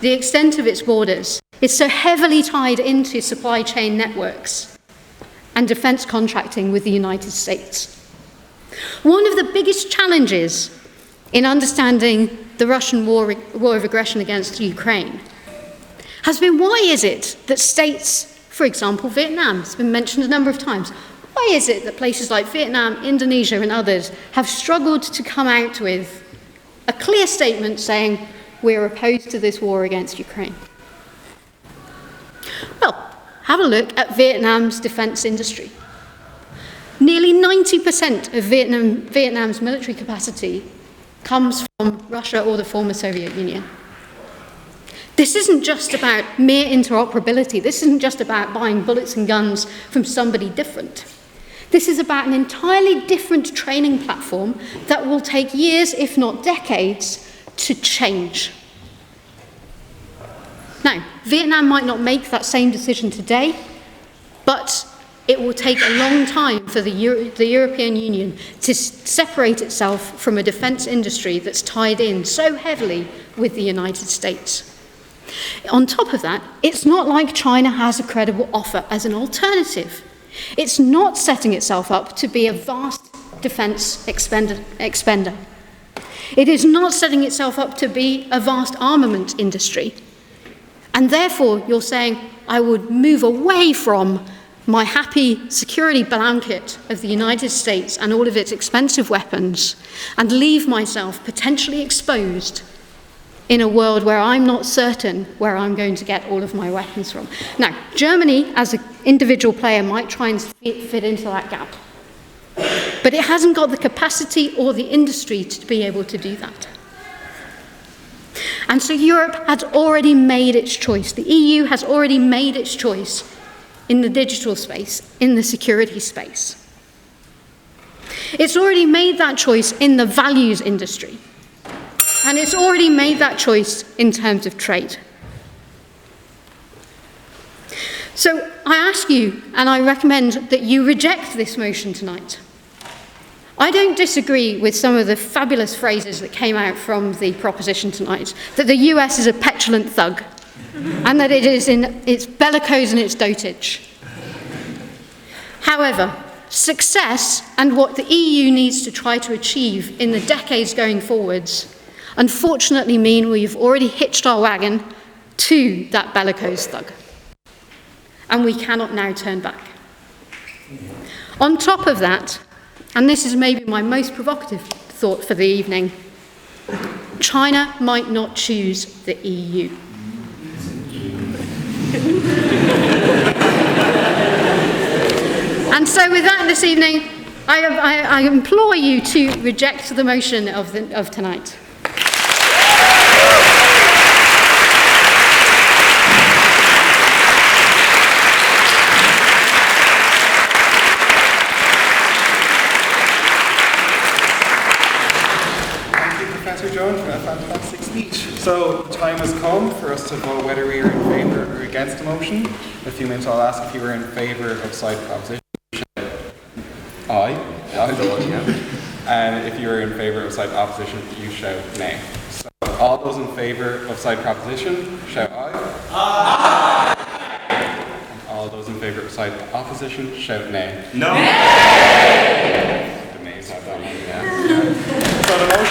Speaker 8: the extent of its borders, is so heavily tied into supply chain networks and defence contracting with the United States. One of the biggest challenges in understanding the Russian war of aggression against Ukraine has been, why is it that states, for example, Vietnam, has been mentioned a number of times, why is it that places like Vietnam, Indonesia and others have struggled to come out with a clear statement saying, we're opposed to this war against Ukraine? Well, have a look at Vietnam's defence industry. Nearly 90% of Vietnam's military capacity comes from Russia or the former Soviet Union. This isn't just about mere interoperability. This isn't just about buying bullets and guns from somebody different. This is about an entirely different training platform that will take years, if not decades, to change. Now, Vietnam might not make that same decision today, but it will take a long time for the European Union to separate itself from a defence industry that's tied in so heavily with the United States. On top of that, it's not like China has a credible offer as an alternative. It's not setting itself up to be a vast defence expender. It is not setting itself up to be a vast armament industry. And therefore, you're saying, I would move away from my happy security blanket of the United States and all of its expensive weapons and leave myself potentially exposed in a world where I'm not certain where I'm going to get all of my weapons from. Now, Germany, as an individual player, might try and fit into that gap. But it hasn't got the capacity or the industry to be able to do that. And so Europe has already made its choice. The EU has already made its choice in the digital space, in the security space. It's already made that choice in the values industry. And it's already made that choice in terms of trade. So I ask you, and I recommend that you reject this motion tonight. I don't disagree with some of the fabulous phrases that came out from the proposition tonight, that the US is a petulant thug, and that it's bellicose in its dotage. However, success and what the EU needs to try to achieve in the decades going forwards, unfortunately mean we've already hitched our wagon to that bellicose thug. And we cannot now turn back. On top of that, and this is maybe my most provocative thought for the evening, China might not choose the EU. And so with that this evening, I implore you to reject the motion of tonight.
Speaker 2: For a fantastic speech. So the time has come for us to vote whether we are in favour or against the motion. In a few minutes I'll ask if you are in favour of side proposition. Aye. And if you are in favour of side opposition, you shout nay. So all those in favour of side proposition, shout aye. Aye. And all those in favour of side opposition, shout nay. No. Nay. The nays have that one, yeah. So the motion